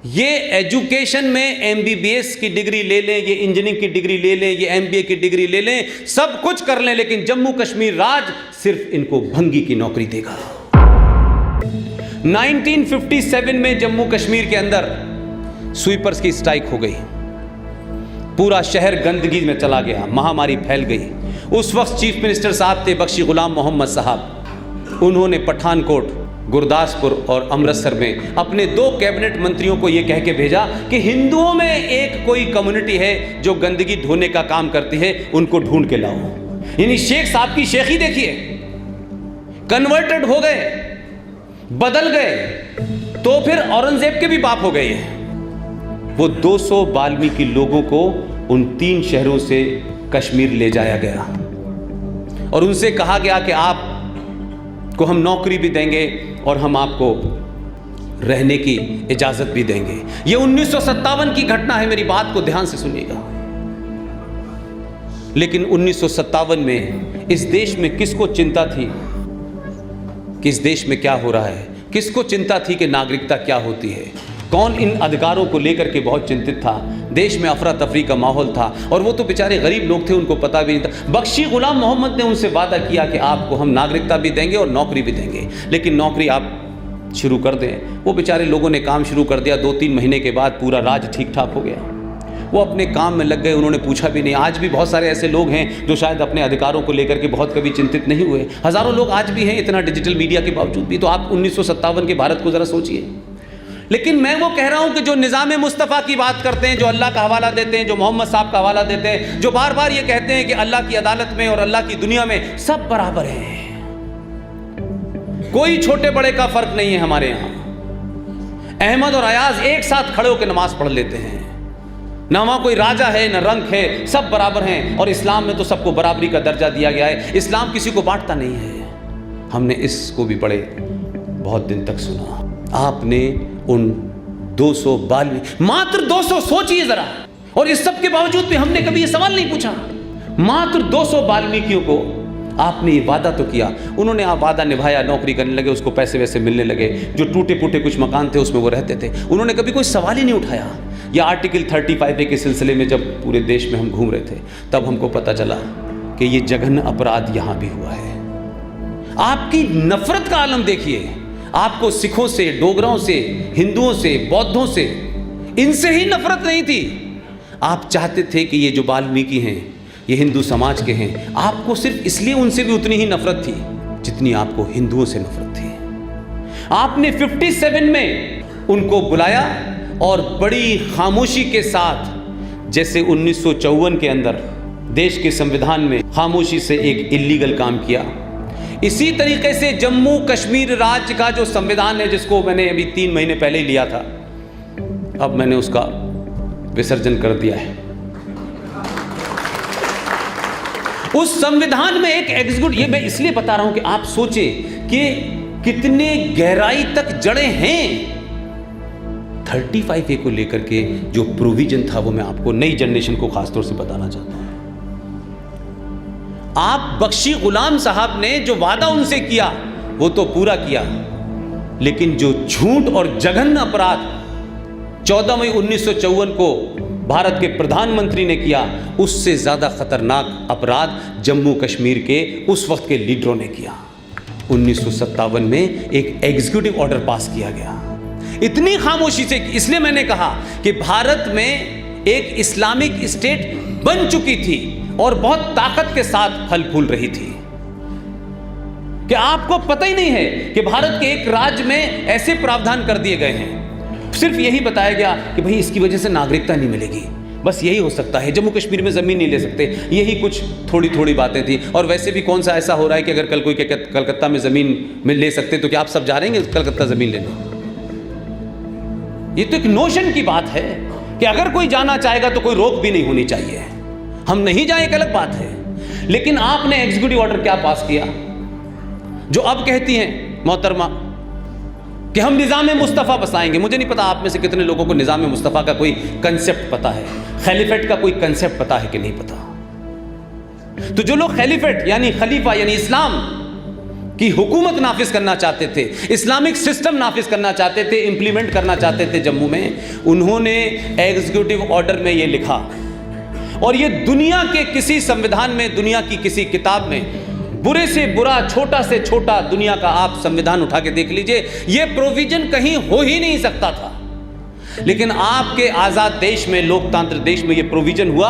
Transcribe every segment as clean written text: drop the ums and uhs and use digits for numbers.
ये एजुकेशन में एमबीबीएस की डिग्री ले लें, ये इंजीनियरिंग की डिग्री ले लें, ये एमबीए की डिग्री ले लें, सब कुछ कर लें, लेकिन जम्मू कश्मीर राज सिर्फ इनको भंगी की नौकरी देगा। 1957 में जम्मू कश्मीर के अंदर स्वीपर्स की स्ट्राइक हो गई, पूरा शहर गंदगी में चला गया, महामारी फैल गई। उस वक्त चीफ मिनिस्टर साहब थे बख्शी गुलाम मोहम्मद साहब। उन्होंने पठानकोट, गुरदासपुर और अमृतसर में अपने 2 कैबिनेट मंत्रियों को यह कह के भेजा कि हिंदुओं में एक कोई कम्युनिटी है जो गंदगी ढोने का काम करती है, उनको ढूंढ के लाओ। यानी शेख साहब की शेखी देखिए, कन्वर्टेड हो गए, बदल गए, तो फिर औरंगजेब के भी बाप हो गए हैं। वो 200 वाल्मीकि लोगों को उन 3 शहरों से कश्मीर ले जाया गया और उनसे कहा गया कि आप को हम नौकरी भी देंगे और हम आपको रहने की इजाजत भी देंगे। यह 1957 की घटना है, मेरी बात को ध्यान से सुनिएगा। लेकिन 1957 में इस देश में किसको चिंता थी कि इस देश में क्या हो रहा है? किसको चिंता थी कि नागरिकता क्या होती है? कौन इन अधिकारों को लेकर के बहुत चिंतित था? देश में अफरा तफरी का माहौल था और वो तो बेचारे गरीब लोग थे, उनको पता भी नहीं था। बख्शी गुलाम मोहम्मद ने उनसे वादा किया कि आपको हम नागरिकता भी देंगे और नौकरी भी देंगे, लेकिन नौकरी आप शुरू कर दें। वो बेचारे लोगों ने काम शुरू कर दिया। 2-3 महीने के बाद पूरा राज ठीक ठाक हो गया, वो अपने काम में लग गए, उन्होंने पूछा भी नहीं। आज भी बहुत सारे ऐसे लोग हैं जो शायद अपने अधिकारों को लेकर के बहुत कभी चिंतित नहीं हुए। हज़ारों लोग आज भी हैं, इतना डिजिटल मीडिया के बावजूद भी। तो आप 1957 के भारत को ज़रा सोचिए। लेकिन मैं वो कह रहा हूं कि जो निज़ाम मुस्तफ़ा की बात करते हैं, जो अल्लाह का हवाला देते हैं, जो मोहम्मद साहब का हवाला देते हैं, जो बार बार ये कहते हैं कि अल्लाह की अदालत में और अल्लाह की दुनिया में सब बराबर हैं, कोई छोटे बड़े का फर्क नहीं है हमारे यहाँ। अहमद और अयाज एक साथ खड़े होकर नमाज पढ़ लेते हैं, ना वहाँ कोई राजा है न रंग है, सब बराबर हैं। और इस्लाम में तो सबको बराबरी का दर्जा दिया गया है। इस्लाम किसी को बांटता नहीं है। हमने इसको भी बड़े बहुत दिन तक सुना। आपने उन 200 मात्र 200, सोचिए जरा, और इस सब के बावजूद भी हमने कभी ये सवाल नहीं पूछा। मात्र 200 वाल्मीकियों को आपने ये वादा तो किया, उन्होंने आप वादा निभाया, नौकरी करने लगे, उसको पैसे वैसे मिलने लगे, जो टूटे फूटे कुछ मकान थे उसमें वो रहते थे, उन्होंने कभी कोई सवाल ही नहीं उठाया। या आर्टिकल 35A के सिलसिले में जब पूरे देश में हम घूम रहे थे, तब हमको पता चला कि ये जघन्य अपराध यहाँ भी हुआ है। आपकी नफरत का आलम देखिए। आपको सिखों से, डोगरों से, हिंदुओं से, बौद्धों से, इनसे ही नफरत नहीं थी। आप चाहते थे कि ये जो वाल्मीकि हैं, ये हिंदू समाज के हैं, आपको सिर्फ इसलिए उनसे भी उतनी ही नफरत थी जितनी आपको हिंदुओं से नफरत थी। आपने 57 में उनको बुलाया और बड़ी खामोशी के साथ, जैसे 1954 के अंदर देश के संविधान में खामोशी से एक इल्लीगल काम किया, इसी तरीके से जम्मू कश्मीर राज्य का जो संविधान है, जिसको मैंने अभी 3 महीने पहले ही लिया था, अब मैंने उसका विसर्जन कर दिया है। उस संविधान में एक एग्जीक्यूटिव, ये मैं इसलिए बता रहा हूं कि आप सोचें कि कितने गहराई तक जड़े हैं। 35A को लेकर के जो प्रोविजन था, वो मैं आपको नई जनरेशन को खासतौर से बताना चाहता हूं। आप बख्शी गुलाम साहब ने जो वादा उनसे किया वो तो पूरा किया, लेकिन जो झूठ और जघन्य अपराध 14 मई 1954 को भारत के प्रधानमंत्री ने किया, उससे ज्यादा खतरनाक अपराध जम्मू कश्मीर के उस वक्त के लीडरों ने किया। 1957 में एक एग्जीक्यूटिव ऑर्डर पास किया गया, इतनी खामोशी से। इसलिए मैंने कहा कि भारत में एक इस्लामिक स्टेट बन चुकी थी और बहुत ताकत के साथ फल फूल रही थी, कि आपको पता ही नहीं है कि भारत के एक राज्य में ऐसे प्रावधान कर दिए गए हैं। सिर्फ यही बताया गया कि भाई इसकी वजह से नागरिकता नहीं मिलेगी, बस यही हो सकता है, जम्मू कश्मीर में ज़मीन नहीं ले सकते, यही कुछ थोड़ी थोड़ी बातें थी। और वैसे भी कौन सा ऐसा हो रहा है कि अगर कल कोई कलकत्ता में ज़मीन में ले सकते, तो क्या आप सब जा रहे हैं कलकत्ता ज़मीन लेने? ये तो एक नोशन की बात है कि अगर कोई जाना चाहेगा तो कोई रोक भी नहीं होनी चाहिए। हम नहीं जाए एक अलग बात है, लेकिन आपने एग्जीक्यूटिव ऑर्डर क्या पास किया, जो अब कहती हैं मोहतरमा कि हम निज़ाम मुस्तफ़ा बसाएंगे। मुझे नहीं पता आप में से कितने लोगों को निज़ाम मुस्तफ़ा का कोई कंसेप्ट पता है, खलीफेट का कोई कंसेप्ट पता है कि नहीं पता। तो जो लोग खलीफेट यानी खलीफा यानी इस्लाम की हुकूमत नाफिज करना चाहते थे, इस्लामिक सिस्टम नाफिज करना चाहते थे, इंप्लीमेंट करना चाहते थे जम्मू में, उन्होंने एग्जीक्यूटिव ऑर्डर में ये लिखा। और ये दुनिया के किसी संविधान में, दुनिया की किसी किताब में, बुरे से बुरा, छोटा से छोटा दुनिया का आप संविधान उठा के देख लीजिए, ये प्रोविजन कहीं हो ही नहीं सकता था। लेकिन आपके आजाद देश में, लोकतंत्र देश में ये प्रोविजन हुआ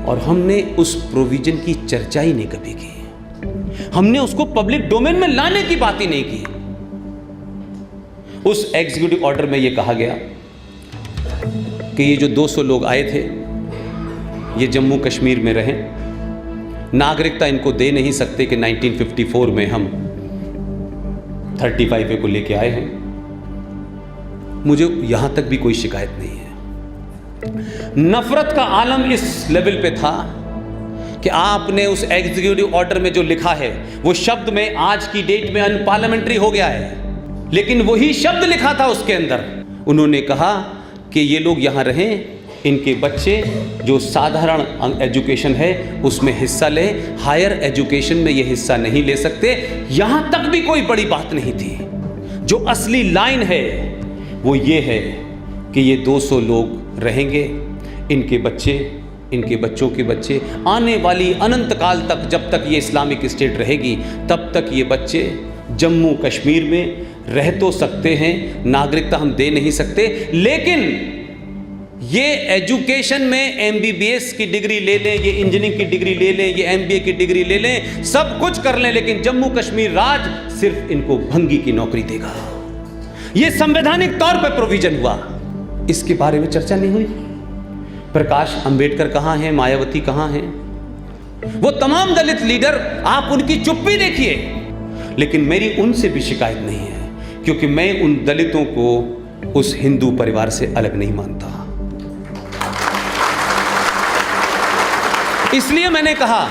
और हमने उस प्रोविजन की चर्चा ही नहीं कभी की। हमने उसको पब्लिक डोमेन में लाने की बात ही नहीं की। उस एग्जीक्यूटिव ऑर्डर में यह कहा गया कि ये जो 200 लोग आए थे ये जम्मू कश्मीर में रहें, नागरिकता इनको दे नहीं सकते कि 1954 में हम 35A को लेके आए हैं। मुझे यहां तक भी कोई शिकायत नहीं है। नफरत का आलम इस लेवल पे था कि आपने उस एग्जीक्यूटिव ऑर्डर में जो लिखा है वो शब्द में आज की डेट में अनपार्लियामेंट्री हो गया है, लेकिन वही शब्द लिखा था उसके अंदर। उन्होंने कहा कि ये लोग यहां रहें, इनके बच्चे जो साधारण एजुकेशन है उसमें हिस्सा लें, हायर एजुकेशन में ये हिस्सा नहीं ले सकते। यहां तक भी कोई बड़ी बात नहीं थी। जो असली लाइन है वो ये है कि ये 200 लोग रहेंगे, इनके बच्चे, इनके बच्चों के बच्चे, आने वाली अनंत काल तक, जब तक ये इस्लामिक स्टेट रहेगी तब तक ये बच्चे जम्मू कश्मीर में रह तो सकते हैं, नागरिकता हम दे नहीं सकते, लेकिन ये एजुकेशन में MBBS की डिग्री ले लें, ये इंजीनियरिंग की डिग्री ले लें, ये MBA की डिग्री ले लें, सब कुछ कर लें, लेकिन जम्मू कश्मीर राज सिर्फ इनको भंगी की नौकरी देगा। ये संवैधानिक तौर पर प्रोविजन हुआ। इसके बारे में चर्चा नहीं हुई। प्रकाश अंबेडकर कहां हैं, मायावती कहां हैं, वो तमाम दलित लीडर, आप उनकी चुप्पी देखिए। लेकिन मेरी उनसे भी शिकायत नहीं है, क्योंकि मैं उन दलितों को उस हिंदू परिवार से अलग नहीं मानता। इसलिए मैंने कहा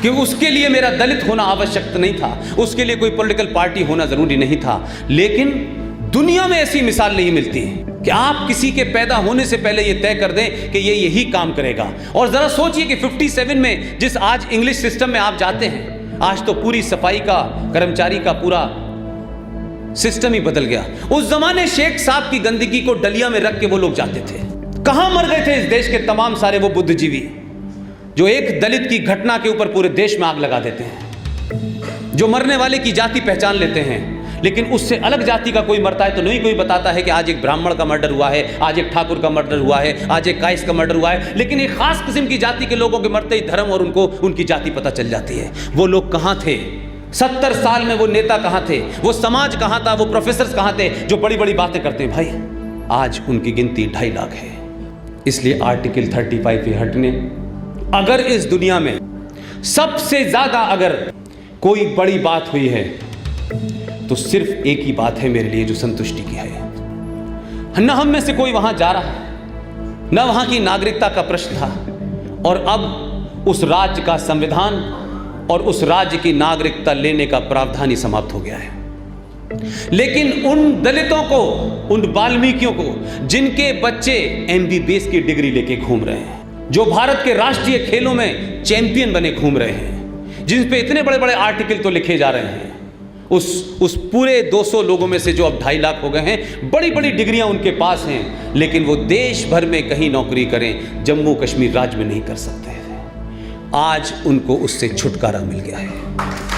कि उसके लिए मेरा दलित होना आवश्यक नहीं था, उसके लिए कोई पॉलिटिकल पार्टी होना जरूरी नहीं था। लेकिन दुनिया में ऐसी मिसाल नहीं मिलती कि आप किसी के पैदा होने से पहले ये तय कर दें कि ये यही काम करेगा। और जरा सोचिए कि 57 में जिस आज इंग्लिश सिस्टम में आप जाते हैं, आज तो पूरी सफाई का, कर्मचारी का पूरा सिस्टम ही बदल गया। उस जमाने शेख साहब की गंदगी को डलिया में रख के वो लोग जाते थे। कहां मर गए थे इस देश के तमाम सारे वो बुद्धिजीवी जो एक दलित की घटना के ऊपर पूरे देश में आग लगा देते हैं, जो मरने वाले की जाति पहचान लेते हैं, लेकिन उससे अलग जाति का कोई मरता है तो नहीं कोई बताता है कि आज एक ब्राह्मण का मर्डर हुआ है, आज एक ठाकुर का मर्डर हुआ है, आज एक काइस का मर्डर हुआ है। लेकिन एक खास किस्म की जाति के लोगों के मरते ही धर्म और उनको उनकी जाति पता चल जाती है। वो लोग कहाँ थे 70 साल में? वो नेता कहाँ थे? वो समाज कहाँ था? वो प्रोफेसर कहाँ थे जो बड़ी बड़ी बातें करते हैं? भाई आज उनकी गिनती 2.5 लाख है। इसलिए आर्टिकल 35 पे हटने, अगर इस दुनिया में सबसे ज्यादा अगर कोई बड़ी बात हुई है तो सिर्फ एक ही बात है मेरे लिए जो संतुष्टि की है। न हम में से कोई वहां जा रहा है, न वहां की नागरिकता का प्रश्न था, और अब उस राज्य का संविधान और उस राज्य की नागरिकता लेने का प्रावधान ही समाप्त हो गया है। लेकिन उन दलितों को, उन वाल्मीकियों को जिनके बच्चे MBBS की डिग्री लेके घूम रहे हैं, जो भारत के राष्ट्रीय खेलों में चैंपियन बने घूम रहे हैं, जिन पे इतने बड़े बड़े आर्टिकल तो लिखे जा रहे हैं, उस पूरे 200 लोगों में से जो अब 2.5 लाख हो गए हैं, बड़ी बड़ी डिग्रियां उनके पास हैं, लेकिन वो देश भर में कहीं नौकरी करें, जम्मू कश्मीर राज्य में नहीं कर सकते। आज उनको उससे छुटकारा मिल गया है।